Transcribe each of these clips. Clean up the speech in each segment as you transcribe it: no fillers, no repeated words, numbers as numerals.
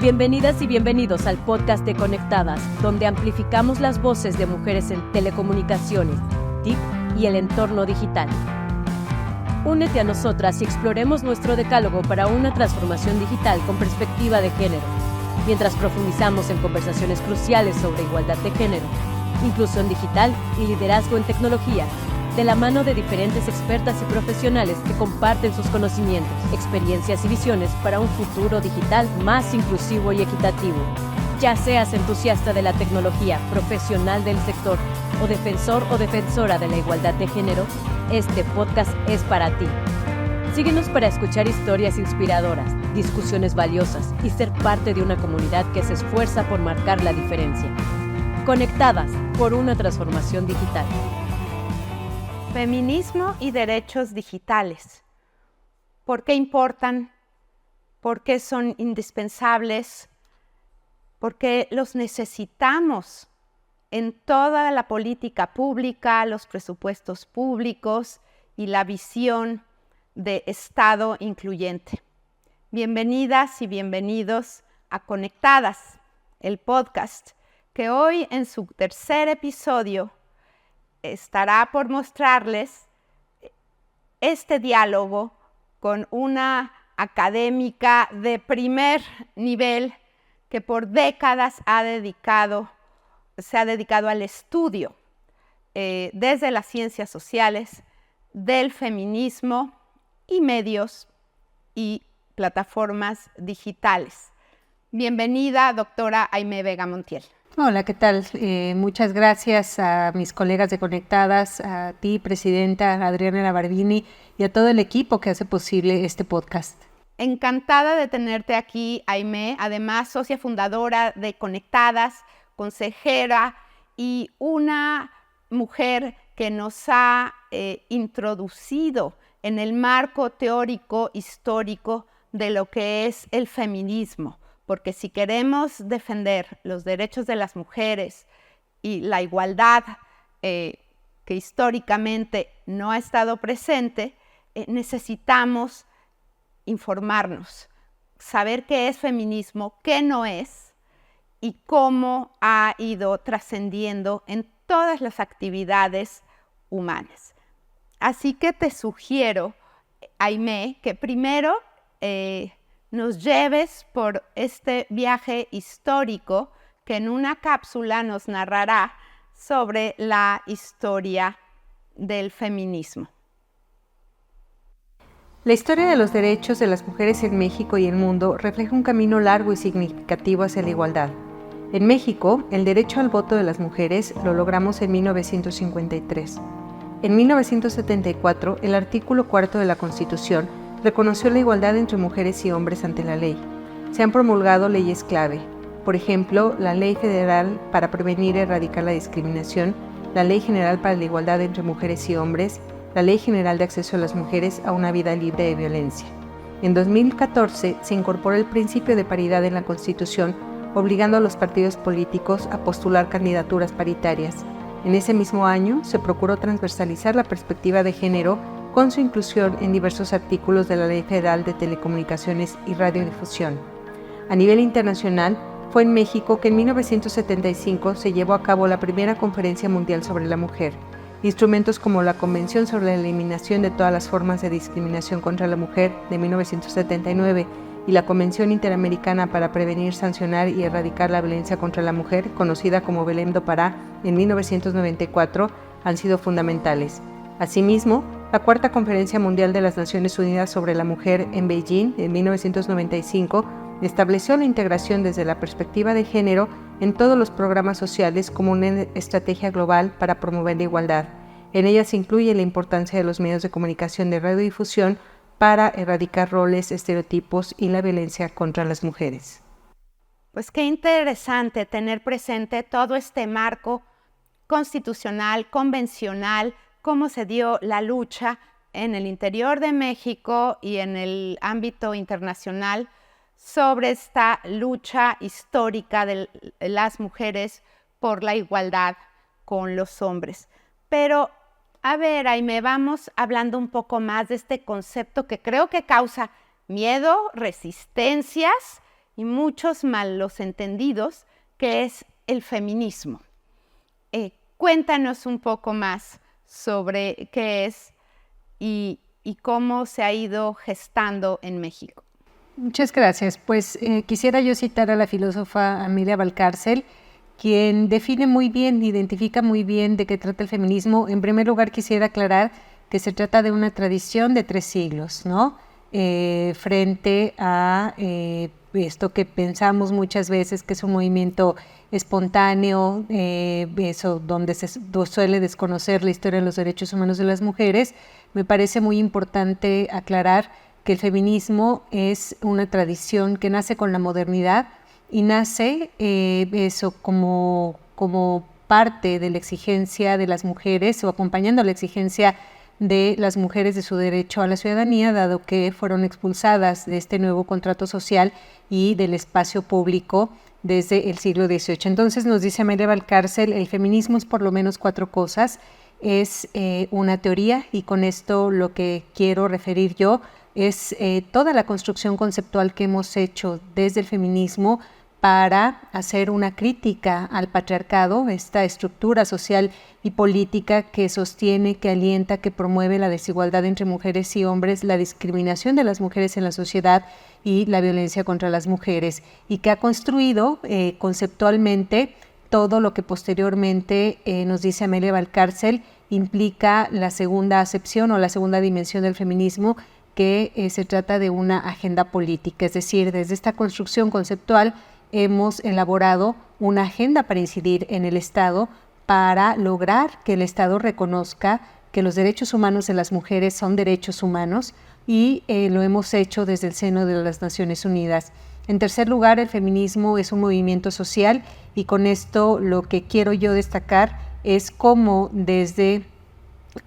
Bienvenidas y bienvenidos al podcast de Conectadas, donde amplificamos las voces de mujeres en telecomunicaciones, TIC y el entorno digital. Únete a nosotras y exploremos nuestro decálogo para una transformación digital con perspectiva de género, mientras profundizamos en conversaciones cruciales sobre igualdad de género, inclusión digital y liderazgo en tecnología, de la mano de diferentes expertas y profesionales que comparten sus conocimientos, experiencias y visiones para un futuro digital más inclusivo y equitativo. Ya seas entusiasta de la tecnología, profesional del sector o defensor o defensora de la igualdad de género, este podcast es para ti. Síguenos para escuchar historias inspiradoras, discusiones valiosas y ser parte de una comunidad que se esfuerza por marcar la diferencia. Conectadas por una transformación digital. Feminismo y derechos digitales. ¿Por qué importan? ¿Por qué son indispensables? ¿Por qué los necesitamos en toda la política pública, los presupuestos públicos y la visión de Estado incluyente? Bienvenidas y bienvenidos a Conectadas, el podcast que hoy en su tercer episodio estará por mostrarles este diálogo con una académica de primer nivel que por décadas se ha dedicado al estudio desde las ciencias sociales, del feminismo y medios y plataformas digitales. Bienvenida, doctora Aimee Vega Montiel. Hola, ¿qué tal? Muchas gracias a mis colegas de Conectadas, a ti, presidenta Adriana Labardini, y a todo el equipo que hace posible este podcast. Encantada de tenerte aquí, Aimee, además socia fundadora de Conectadas, consejera y una mujer que nos ha introducido en el marco teórico histórico de lo que es el feminismo. Porque si queremos defender los derechos de las mujeres y la igualdad que históricamente no ha estado presente, necesitamos informarnos, saber qué es feminismo, qué no es y cómo ha ido trascendiendo en todas las actividades humanas. Así que te sugiero, Aimee, que primero nos lleves por este viaje histórico que en una cápsula nos narrará sobre la historia del feminismo. La historia de los derechos de las mujeres en México y el mundo refleja un camino largo y significativo hacia la igualdad. En México, el derecho al voto de las mujeres lo logramos en 1953. En 1974, el artículo 4 de la Constitución reconoció la igualdad entre mujeres y hombres ante la ley. Se han promulgado leyes clave, por ejemplo, la Ley Federal para prevenir y erradicar la discriminación, la Ley General para la Igualdad entre Mujeres y Hombres, la Ley General de Acceso a las Mujeres a una Vida Libre de Violencia. En 2014 se incorporó el principio de paridad en la Constitución, obligando a los partidos políticos a postular candidaturas paritarias. En ese mismo año se procuró transversalizar la perspectiva de género con su inclusión en diversos artículos de la Ley Federal de Telecomunicaciones y Radiodifusión. A nivel internacional, fue en México que en 1975 se llevó a cabo la primera Conferencia Mundial sobre la Mujer. Instrumentos como la Convención sobre la Eliminación de todas las formas de discriminación contra la mujer de 1979 y la Convención Interamericana para prevenir, sancionar y erradicar la violencia contra la mujer, conocida como Belém do Pará, en 1994, han sido fundamentales. Asimismo, la Cuarta Conferencia Mundial de las Naciones Unidas sobre la Mujer en Beijing, en 1995, estableció la integración desde la perspectiva de género en todos los programas sociales como una estrategia global para promover la igualdad. En ella se incluye la importancia de los medios de comunicación de radiodifusión para erradicar roles, estereotipos y la violencia contra las mujeres. Pues qué interesante tener presente todo este marco constitucional, convencional, cómo se dio la lucha en el interior de México y en el ámbito internacional sobre esta lucha histórica de las mujeres por la igualdad con los hombres. Pero, a ver, Aimee, vamos hablando un poco más de este concepto que creo que causa miedo, resistencias y muchos malos entendidos, que es el feminismo. Cuéntanos un poco más sobre qué es y cómo se ha ido gestando en México. Muchas gracias. Pues quisiera yo citar a la filósofa Amelia Valcárcel, quien define muy bien, identifica muy bien de qué trata el feminismo. En primer lugar, quisiera aclarar que se trata de una tradición de 3 siglos, ¿no? Frente a esto que pensamos muchas veces que es un movimiento espontáneo, eso donde se suele desconocer la historia de los derechos humanos de las mujeres. Me parece muy importante aclarar que el feminismo es una tradición que nace con la modernidad y nace eso como parte de la exigencia de las mujeres o acompañando la exigencia de las mujeres de su derecho a la ciudadanía, dado que fueron expulsadas de este nuevo contrato social y del espacio público desde el siglo XVIII. Entonces nos dice Amelia Valcárcel, el feminismo es por lo menos 4 cosas, es una teoría y con esto lo que quiero referir yo es toda la construcción conceptual que hemos hecho desde el feminismo para hacer una crítica al patriarcado, esta estructura social y política que sostiene, que alienta, que promueve la desigualdad entre mujeres y hombres, la discriminación de las mujeres en la sociedad y la violencia contra las mujeres, y que ha construido conceptualmente todo lo que posteriormente, nos dice Amelia Valcárcel, implica la segunda acepción o la segunda dimensión del feminismo, que se trata de una agenda política, es decir, desde esta construcción conceptual hemos elaborado una agenda para incidir en el Estado, para lograr que el Estado reconozca que los derechos humanos de las mujeres son derechos humanos y lo hemos hecho desde el seno de las Naciones Unidas. En tercer lugar, el feminismo es un movimiento social y con esto lo que quiero yo destacar es cómo desde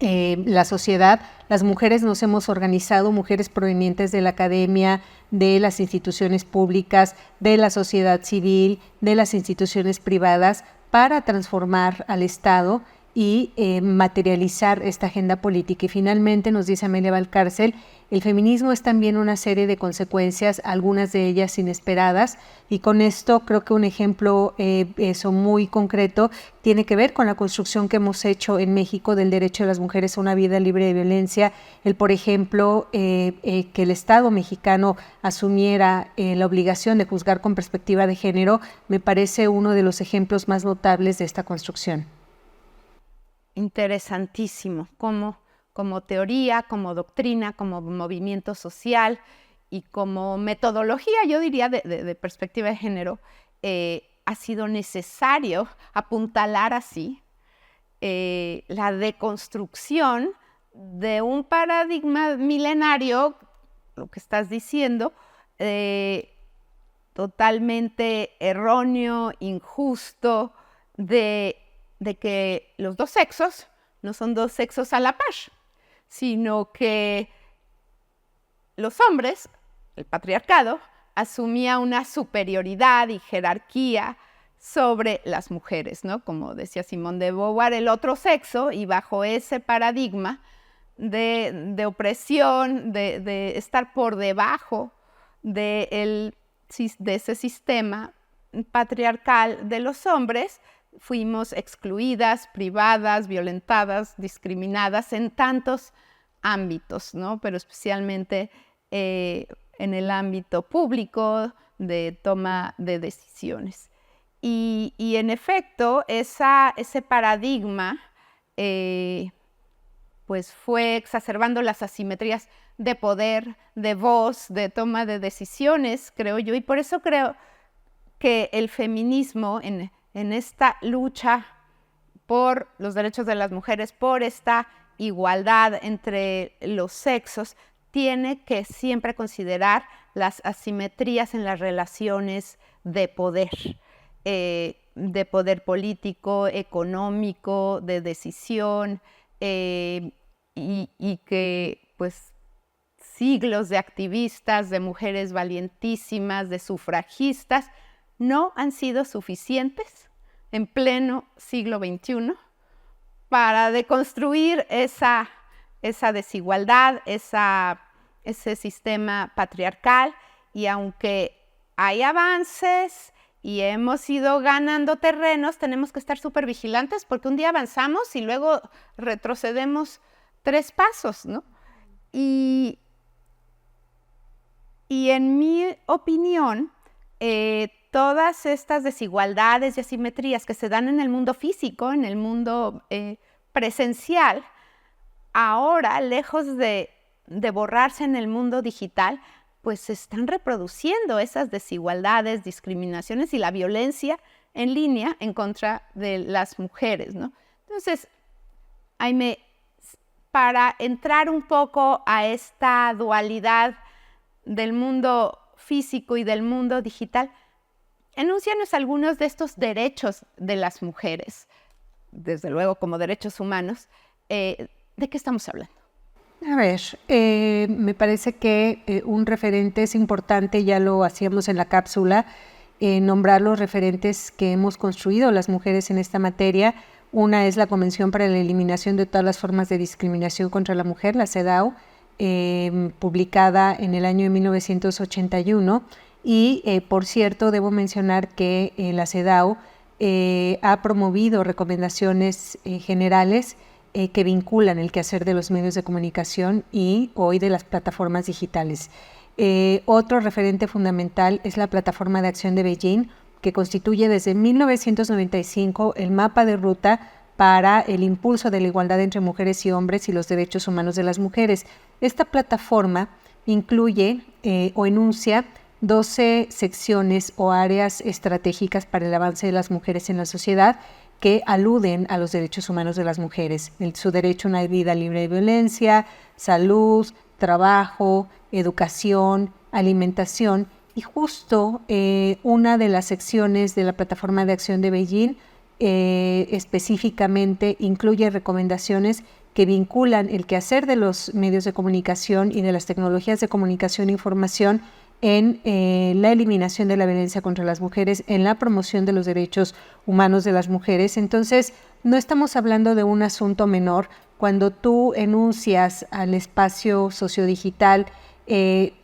la sociedad, las mujeres nos hemos organizado, mujeres provenientes de la academia, de las instituciones públicas, de la sociedad civil, de las instituciones privadas, para transformar al Estado y materializar esta agenda política. Y finalmente, nos dice Amelia Valcárcel, el feminismo es también una serie de consecuencias, algunas de ellas inesperadas, y con esto creo que un ejemplo eso muy concreto tiene que ver con la construcción que hemos hecho en México del derecho de las mujeres a una vida libre de violencia. Por ejemplo, que el Estado mexicano asumiera la obligación de juzgar con perspectiva de género, me parece uno de los ejemplos más notables de esta construcción. Interesantísimo, como teoría, como doctrina, como movimiento social y como metodología, yo diría, de perspectiva de género, ha sido necesario apuntalar así la deconstrucción de un paradigma milenario, lo que estás diciendo, totalmente erróneo, injusto, de que los 2 sexos no son 2 sexos a la par, sino que los hombres, el patriarcado, asumía una superioridad y jerarquía sobre las mujeres, ¿no? Como decía Simone de Beauvoir, el otro sexo, y bajo ese paradigma de opresión, de estar por debajo de ese sistema patriarcal de los hombres, fuimos excluidas, privadas, violentadas, discriminadas en tantos ámbitos, ¿no? Pero especialmente en el ámbito público de toma de decisiones. Y en efecto, ese paradigma pues fue exacerbando las asimetrías de poder, de voz, de toma de decisiones, creo yo, y por eso creo que el feminismo en esta lucha por los derechos de las mujeres, por esta igualdad entre los sexos, tiene que siempre considerar las asimetrías en las relaciones de poder político, económico, de decisión, y que pues siglos de activistas, de mujeres valientísimas, de sufragistas, no han sido suficientes en pleno siglo XXI para deconstruir esa desigualdad, ese sistema patriarcal, y aunque hay avances y hemos ido ganando terrenos, tenemos que estar súper vigilantes porque un día avanzamos y luego retrocedemos 3 pasos, ¿no? Y en mi opinión, todas estas desigualdades y asimetrías que se dan en el mundo físico, en el mundo presencial, ahora, lejos de borrarse en el mundo digital, pues se están reproduciendo esas desigualdades, discriminaciones y la violencia en línea en contra de las mujeres, ¿no? Entonces, Aimee, para entrar un poco a esta dualidad del mundo físico y del mundo digital, enúncianos algunos de estos derechos de las mujeres, desde luego como derechos humanos. ¿De qué estamos hablando? A ver, me parece que un referente es importante, ya lo hacíamos en la cápsula, nombrar los referentes que hemos construido las mujeres en esta materia. Una es la Convención para la Eliminación de todas las formas de discriminación contra la mujer, la CEDAW, publicada en el año de 1981. Y, por cierto, debo mencionar que la CEDAW ha promovido recomendaciones generales que vinculan el quehacer de los medios de comunicación y hoy de las plataformas digitales. Otro referente fundamental es la Plataforma de Acción de Beijing, que constituye desde 1995 el mapa de ruta para el impulso de la igualdad entre mujeres y hombres y los derechos humanos de las mujeres. Esta plataforma incluye o enuncia 12 secciones o áreas estratégicas para el avance de las mujeres en la sociedad que aluden a los derechos humanos de las mujeres, su derecho a una vida libre de violencia, salud, trabajo, educación, alimentación. Y justo una de las secciones de la Plataforma de Acción de Beijing específicamente incluye recomendaciones que vinculan el quehacer de los medios de comunicación y de las tecnologías de comunicación e información en la eliminación de la violencia contra las mujeres, en la promoción de los derechos humanos de las mujeres. Entonces, no estamos hablando de un asunto menor. Cuando tú enuncias al espacio sociodigital,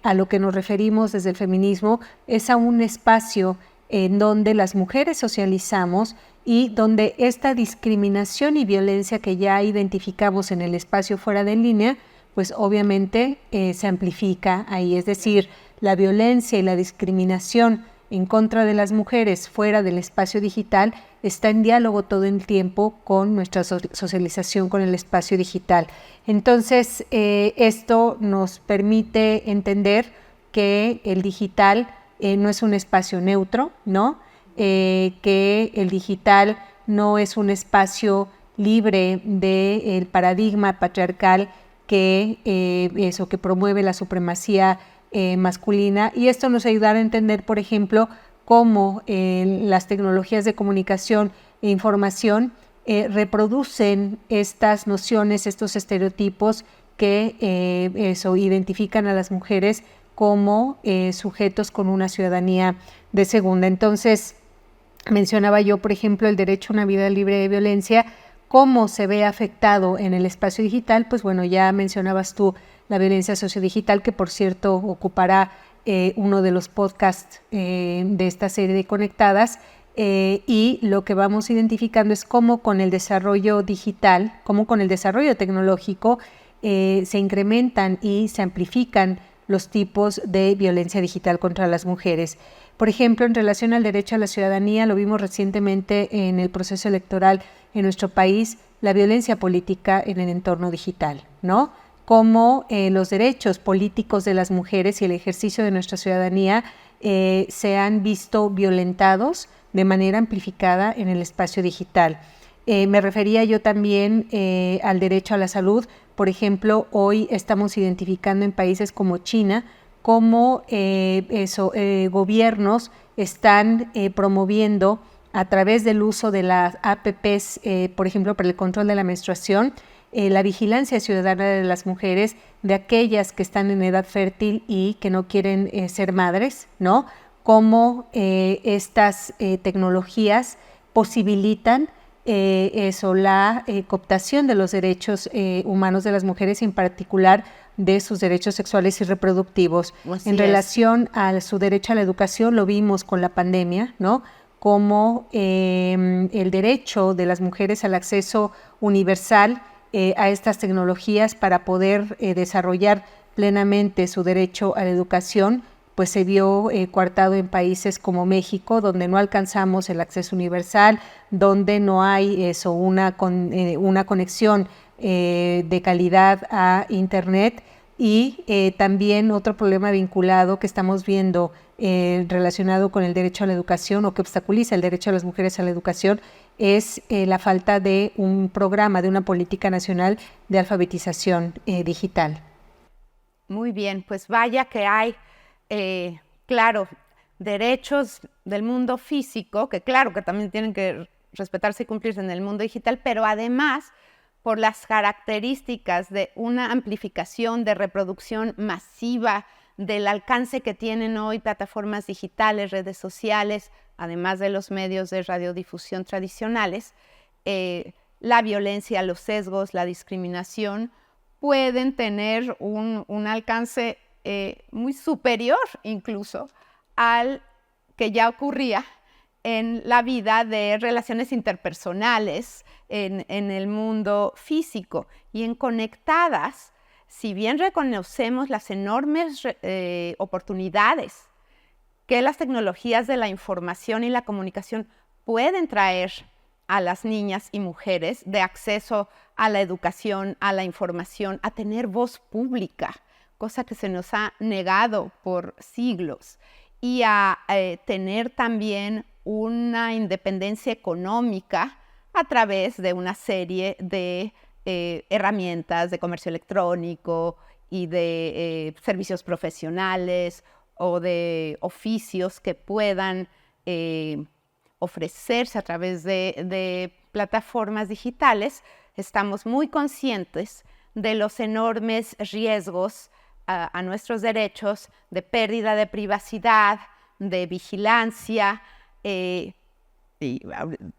a lo que nos referimos desde el feminismo, es a un espacio en donde las mujeres socializamos y donde esta discriminación y violencia que ya identificamos en el espacio fuera de línea, pues obviamente se amplifica ahí, es decir, la violencia y la discriminación en contra de las mujeres fuera del espacio digital está en diálogo todo el tiempo con nuestra socialización con el espacio digital. Entonces, esto nos permite entender que el digital no es un espacio neutro, ¿no? Que el digital no es un espacio libre del paradigma patriarcal que promueve la supremacía masculina, y esto nos ayudará a entender, por ejemplo, cómo las tecnologías de comunicación e información reproducen estas nociones, estos estereotipos que identifican a las mujeres como sujetos con una ciudadanía de segunda. Entonces, mencionaba yo, por ejemplo, el derecho a una vida libre de violencia. ¿Cómo se ve afectado en el espacio digital? Pues bueno, ya mencionabas tú la violencia sociodigital, que por cierto ocupará uno de los podcasts de esta serie de Conectadas, y lo que vamos identificando es cómo con el desarrollo digital, cómo con el desarrollo tecnológico se incrementan y se amplifican los tipos de violencia digital contra las mujeres. Por ejemplo, en relación al derecho a la ciudadanía, lo vimos recientemente en el proceso electoral en nuestro país, la violencia política en el entorno digital, ¿no? Cómo los derechos políticos de las mujeres y el ejercicio de nuestra ciudadanía se han visto violentados de manera amplificada en el espacio digital. Me refería yo también al derecho a la salud. Por ejemplo, hoy estamos identificando en países como China cómo gobiernos están promoviendo a través del uso de las APPs, por ejemplo, para el control de la menstruación, la vigilancia ciudadana de las mujeres, de aquellas que están en edad fértil y que no quieren ser madres, ¿no? Cómo estas tecnologías posibilitan la cooptación de los derechos humanos de las mujeres, en particular de sus derechos sexuales y reproductivos. Así en es. relación a su derecho a la educación, lo vimos con la pandemia, ¿no? Como el derecho de las mujeres al acceso universal a estas tecnologías para poder desarrollar plenamente su derecho a la educación, pues se vio coartado en países como México, donde no alcanzamos el acceso universal, donde no hay una conexión de calidad a Internet. Y también otro problema vinculado que estamos viendo relacionado con el derecho a la educación, o que obstaculiza el derecho de las mujeres a la educación, es la falta de un programa, de una política nacional de alfabetización digital. Muy bien, pues vaya que hay, claro, derechos del mundo físico, que claro que también tienen que respetarse y cumplirse en el mundo digital, pero además por las características de una amplificación, de reproducción masiva, del alcance que tienen hoy plataformas digitales, redes sociales, además de los medios de radiodifusión tradicionales, la violencia, los sesgos, la discriminación pueden tener un alcance muy superior incluso al que ya ocurría en la vida de relaciones interpersonales, en el mundo físico. Y en Conectadas, si bien reconocemos las enormes oportunidades que las tecnologías de la información y la comunicación pueden traer a las niñas y mujeres de acceso a la educación, a la información, a tener voz pública, cosa que se nos ha negado por siglos, y a tener también una independencia económica a través de una serie de herramientas de comercio electrónico y de servicios profesionales o de oficios que puedan ofrecerse a través de plataformas digitales. Estamos muy conscientes de los enormes riesgos a nuestros derechos de pérdida de privacidad, de vigilancia, y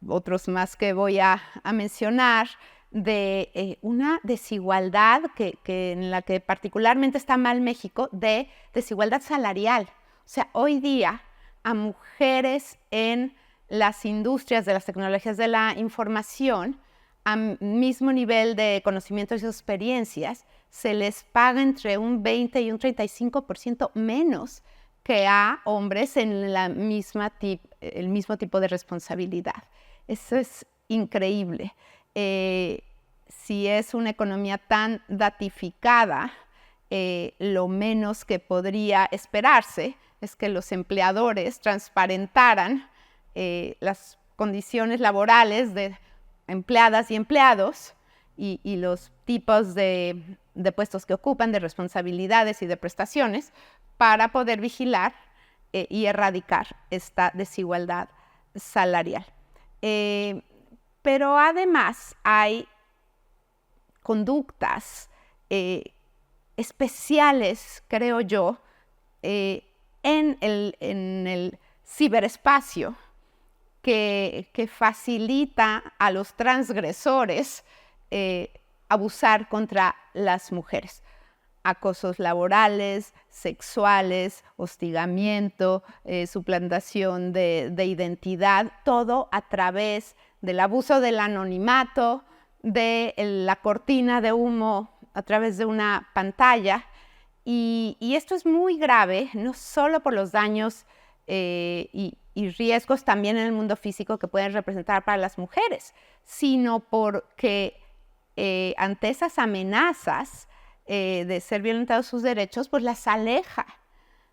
otros más que voy a mencionar, de una desigualdad en la que particularmente está mal México, de desigualdad salarial. O sea, hoy día a mujeres en las industrias de las tecnologías de la información, al mismo nivel de conocimientos y experiencias, se les paga entre un 20 y un 35% menos que a hombres en el mismo tipo de responsabilidad. Eso es increíble. Si es una economía tan datificada, lo menos que podría esperarse es que los empleadores transparentaran las condiciones laborales de empleadas y empleados y los tipos de puestos que ocupan, de responsabilidades y de prestaciones, para poder vigilar y erradicar esta desigualdad salarial. Pero además hay conductas especiales, creo yo, en el ciberespacio que facilita a los transgresores abusar contra las mujeres. Acosos laborales, sexuales, hostigamiento, suplantación de identidad, todo a través del abuso del anonimato, de la cortina de humo a través de una pantalla. Y esto es muy grave, no solo por los daños y riesgos también en el mundo físico que pueden representar para las mujeres, sino porque ante esas amenazas de ser violentados sus derechos, pues las aleja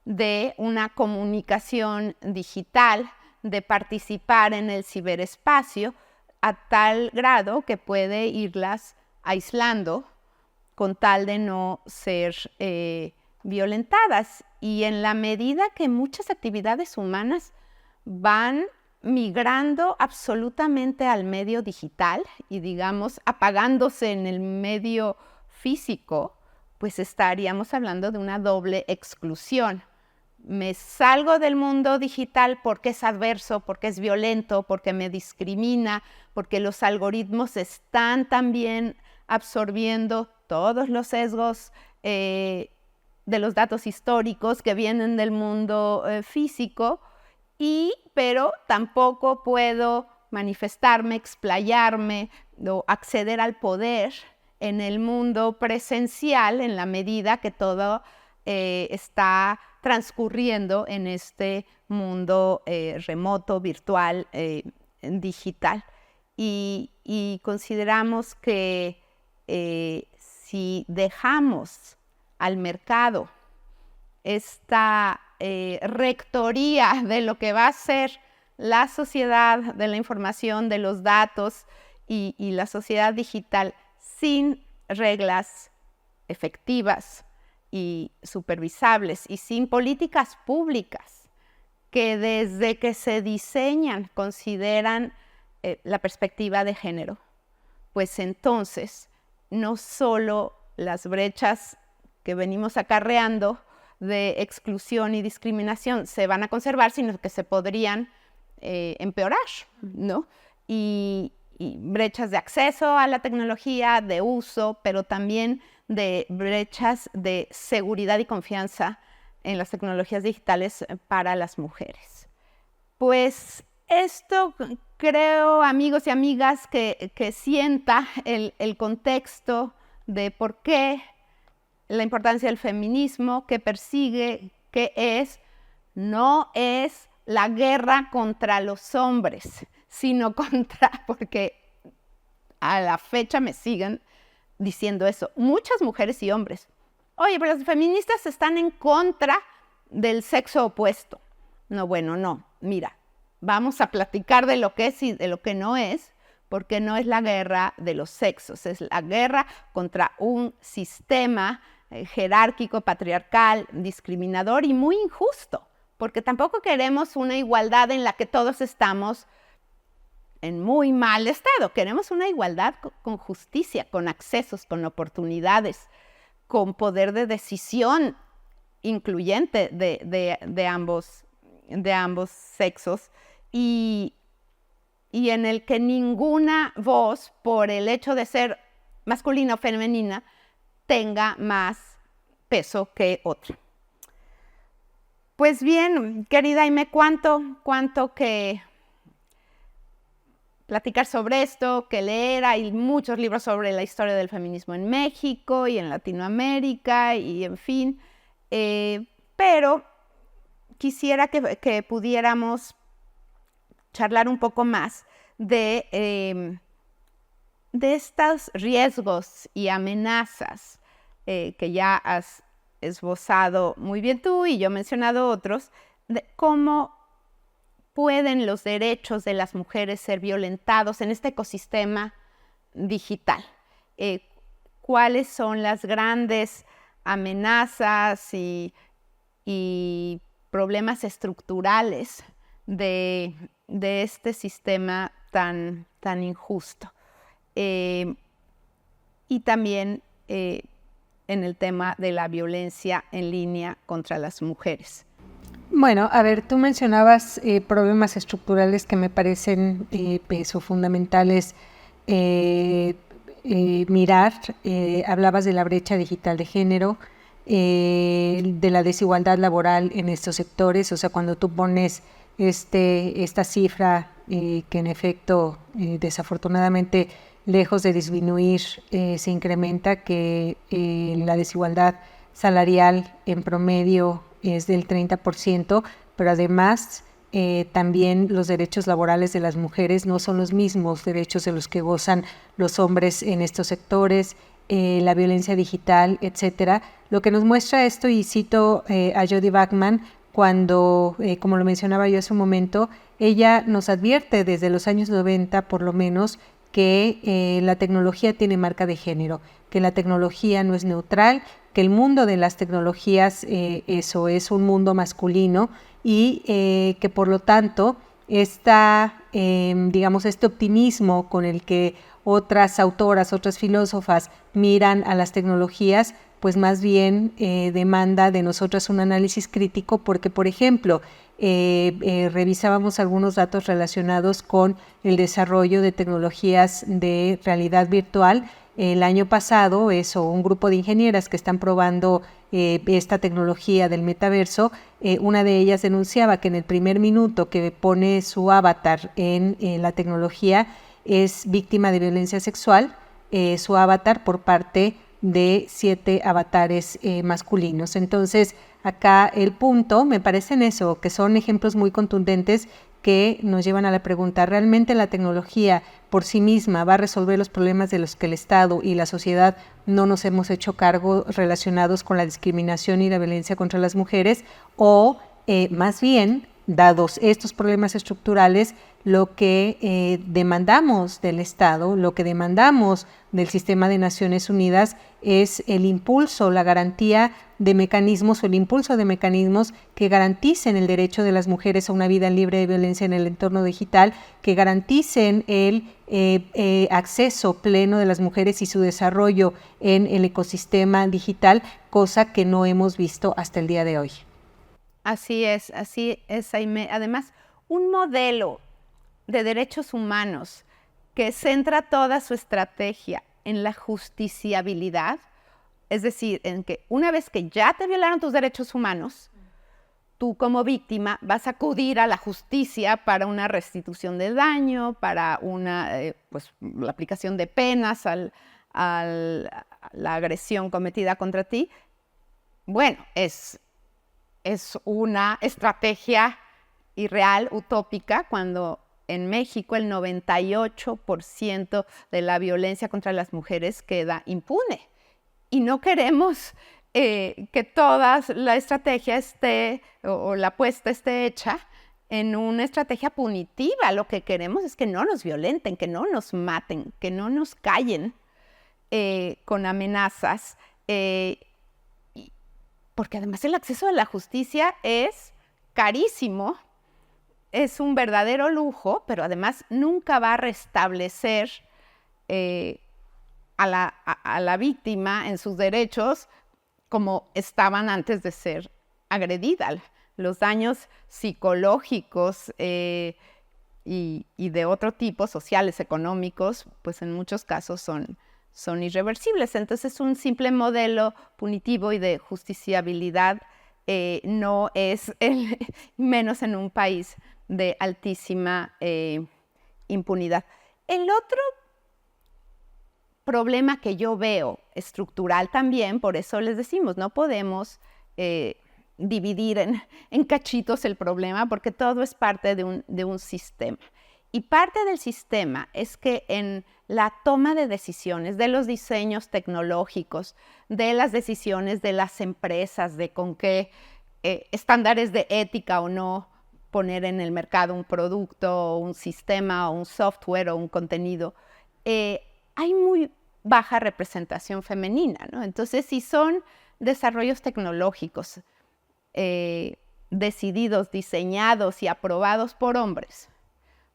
de una comunicación digital, de participar en el ciberespacio, a tal grado que puede irlas aislando con tal de no ser violentadas. Y en la medida que muchas actividades humanas van migrando absolutamente al medio digital y, digamos, apagándose en el medio físico, pues estaríamos hablando de una doble exclusión. Me salgo del mundo digital porque es adverso, porque es violento, porque me discrimina, porque los algoritmos están también absorbiendo todos los sesgos de los datos históricos que vienen del mundo físico, pero tampoco puedo manifestarme, explayarme o acceder al poder en el mundo presencial en la medida que todo está transcurriendo en este mundo remoto, virtual, digital. Y consideramos que si dejamos al mercado esta rectoría de lo que va a ser la sociedad de la información, de los datos y la sociedad digital sin reglas efectivas y supervisables y sin políticas públicas que desde que se diseñan consideran la perspectiva de género, pues entonces no solo las brechas que venimos acarreando de exclusión y discriminación se van a conservar, sino que se podrían empeorar, ¿no? Y brechas de acceso a la tecnología, de uso, pero también de brechas de seguridad y confianza en las tecnologías digitales para las mujeres. Pues esto creo, amigos y amigas, que sienta el contexto de por qué la importancia del feminismo, que persigue, no es la guerra contra los hombres, sino porque a la fecha me siguen diciendo eso, muchas mujeres y hombres. Oye, pero las feministas están en contra del sexo opuesto. No, bueno, no, mira, vamos a platicar de lo que es y de lo que no es, porque no es la guerra de los sexos, es la guerra contra un sistema jerárquico, patriarcal, discriminador y muy injusto, porque tampoco queremos una igualdad en la que todos estamos en muy mal estado. Queremos una igualdad con justicia, con accesos, con oportunidades, con poder de decisión incluyente de ambos sexos y en el que ninguna voz, por el hecho de ser masculina o femenina, tenga más peso que otra. Pues bien, querida Aimé, cuánto que platicar sobre esto, que leer. Hay muchos libros sobre la historia del feminismo en México y en Latinoamérica y en fin, pero quisiera que pudiéramos charlar un poco más de estos riesgos y amenazas que ya has esbozado muy bien tú y yo he mencionado otros, de cómo pueden los derechos de las mujeres ser violentados en este ecosistema digital. ¿Cuáles son las grandes amenazas y problemas estructurales de este sistema tan injusto? Y también en el tema de la violencia en línea contra las mujeres. Bueno, a ver, tú mencionabas problemas estructurales que me parecen fundamentales mirar. Hablabas de la brecha digital de género, de la desigualdad laboral en estos sectores. O sea, cuando tú pones esta cifra que en efecto, desafortunadamente, lejos de disminuir, se incrementa, que la desigualdad salarial en promedio es del 30%, pero además también los derechos laborales de las mujeres no son los mismos derechos de los que gozan los hombres en estos sectores, la violencia digital, etcétera. Lo que nos muestra esto, y cito a Jody Bachman, cuando, como lo mencionaba yo hace un momento, ella nos advierte desde los años 90 por lo menos que la tecnología tiene marca de género, que la tecnología no es neutral, que el mundo de las tecnologías eso es un mundo masculino y que por lo tanto este optimismo con el que otras autoras, otras filósofas miran a las tecnologías, pues más bien demanda de nosotras un análisis crítico, porque, por ejemplo, revisábamos algunos datos relacionados con el desarrollo de tecnologías de realidad virtual El año pasado, un grupo de ingenieras que están probando esta tecnología del metaverso, una de ellas denunciaba que en el primer minuto que pone su avatar en la tecnología es víctima de violencia sexual, su avatar por parte de 7 avatares masculinos. Entonces, acá el punto, me parecen eso, que son ejemplos muy contundentes que nos llevan a la pregunta, ¿realmente la tecnología por sí misma va a resolver los problemas de los que el Estado y la sociedad no nos hemos hecho cargo relacionados con la discriminación y la violencia contra las mujeres? O más bien, dados estos problemas estructurales, lo que demandamos del Estado, lo que demandamos del sistema de Naciones Unidas es el impulso, la garantía de mecanismos o el impulso de mecanismos que garanticen el derecho de las mujeres a una vida libre de violencia en el entorno digital, que garanticen el acceso pleno de las mujeres y su desarrollo en el ecosistema digital, cosa que no hemos visto hasta el día de hoy. Así es, Aimee. Además, un modelo de derechos humanos que centra toda su estrategia en la justiciabilidad, es decir, en que una vez que ya te violaron tus derechos humanos, tú como víctima vas a acudir a la justicia para una restitución de daño, para la aplicación de penas a la agresión cometida contra ti. Bueno, es una estrategia irreal, utópica, cuando en México el 98% de la violencia contra las mujeres queda impune. Y no queremos que toda la estrategia esté, o la apuesta esté hecha en una estrategia punitiva. Lo que queremos es que no nos violenten, que no nos maten, que no nos callen con amenazas, porque además el acceso a la justicia es carísimo, es un verdadero lujo, pero además nunca va a restablecer a la víctima en sus derechos como estaban antes de ser agredida. Los daños psicológicos y de otro tipo, sociales, económicos, pues en muchos casos son irreversibles. Entonces, un simple modelo punitivo y de justiciabilidad no es menos en un país de altísima impunidad. El otro problema que yo veo estructural también, por eso les decimos, no podemos dividir en cachitos el problema, porque todo es parte de un sistema. Y parte del sistema es que en la toma de decisiones, de los diseños tecnológicos, de las decisiones de las empresas, de con qué estándares de ética o no poner en el mercado un producto, o un sistema, o un software, o un contenido, hay muy baja representación femenina, ¿no? Entonces, si son desarrollos tecnológicos decididos, diseñados y aprobados por hombres,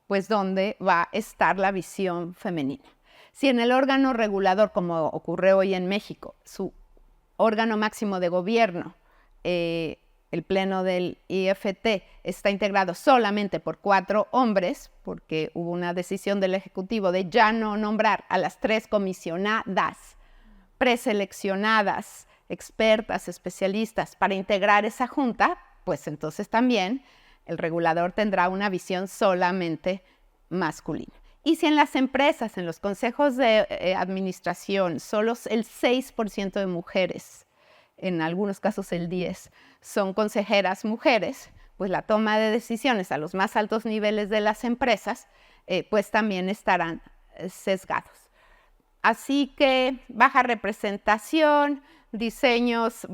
pues ¿dónde va a estar la visión femenina? Si en el órgano regulador, como ocurre hoy en México, su órgano máximo de gobierno, el pleno del IFT, está integrado solamente por 4 hombres, porque hubo una decisión del Ejecutivo de ya no nombrar a las 3 comisionadas preseleccionadas, expertas, especialistas, para integrar esa junta, pues entonces también el regulador tendrá una visión solamente masculina. Y si en las empresas, en los consejos de administración, solo el 6% de mujeres, en algunos casos el 10%, son consejeras mujeres, pues la toma de decisiones a los más altos niveles de las empresas, pues también estarán sesgados. Así que baja representación, diseños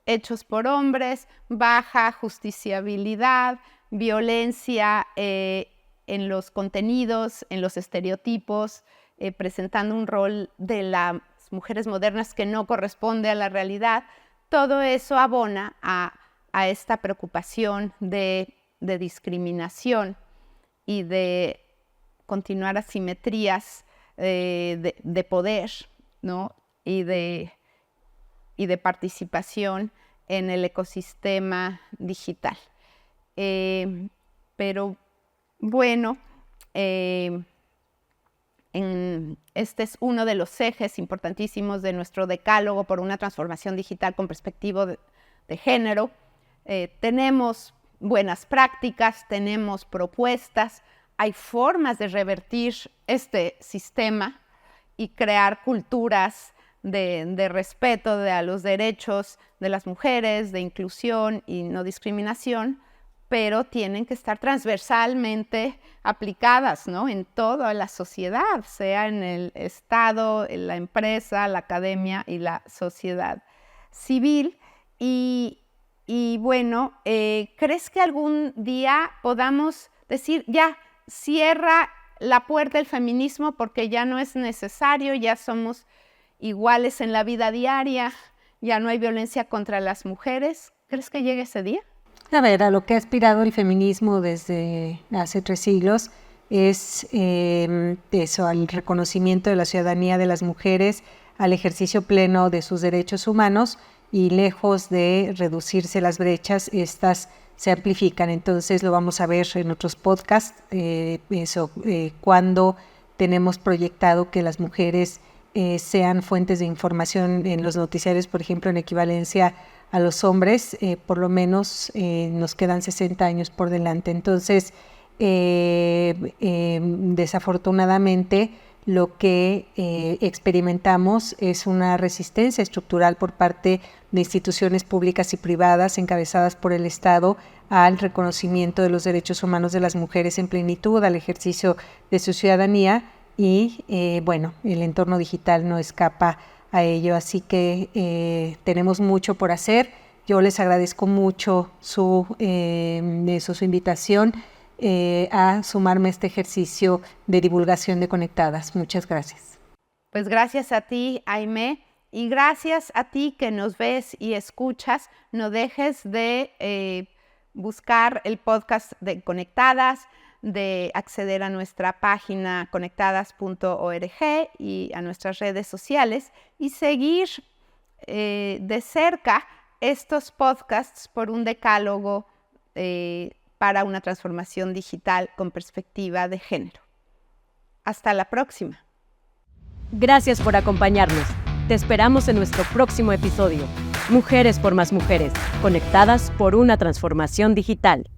hechos por hombres, baja justiciabilidad, violencia en los contenidos, en los estereotipos, presentando un rol de las mujeres modernas que no corresponde a la realidad. Todo eso abona a esta preocupación de discriminación y de continuar asimetrías de poder, ¿no? y de participación en el ecosistema digital. Pero bueno, Este es uno de los ejes importantísimos de nuestro decálogo por una transformación digital con perspectiva de género. Tenemos buenas prácticas, tenemos propuestas, hay formas de revertir este sistema y crear culturas de respeto a los derechos de las mujeres, de inclusión y no discriminación, pero tienen que estar transversalmente aplicadas, ¿no?, en toda la sociedad, sea en el Estado, en la empresa, la academia y la sociedad civil. Y bueno, ¿crees que algún día podamos decir, ya, cierra la puerta del feminismo porque ya no es necesario, ya somos iguales en la vida diaria, ya no hay violencia contra las mujeres? ¿Crees que llegue ese día? A ver, a lo que ha aspirado el feminismo desde hace 3 siglos es eso, al reconocimiento de la ciudadanía de las mujeres, al ejercicio pleno de sus derechos humanos, y lejos de reducirse las brechas, estas se amplifican. Entonces lo vamos a ver en otros podcasts, cuando tenemos proyectado que las mujeres sean fuentes de información en los noticiarios, por ejemplo, en equivalencia a los hombres, por lo menos nos quedan 60 años por delante. Entonces, desafortunadamente, lo que experimentamos es una resistencia estructural por parte de instituciones públicas y privadas encabezadas por el Estado al reconocimiento de los derechos humanos de las mujeres en plenitud, al ejercicio de su ciudadanía, y bueno, el entorno digital no escapa a ello, así que tenemos mucho por hacer. Yo les agradezco mucho su invitación a sumarme a este ejercicio de divulgación de Conectadas. Muchas gracias. Pues gracias a ti, Aimé, y gracias a ti que nos ves y escuchas. No dejes de buscar el podcast de Conectadas, de acceder a nuestra página conectadas.org y a nuestras redes sociales y seguir de cerca estos podcasts por un decálogo para una transformación digital con perspectiva de género. Hasta la próxima. Gracias por acompañarnos. Te esperamos en nuestro próximo episodio. Mujeres por más mujeres, conectadas por una transformación digital.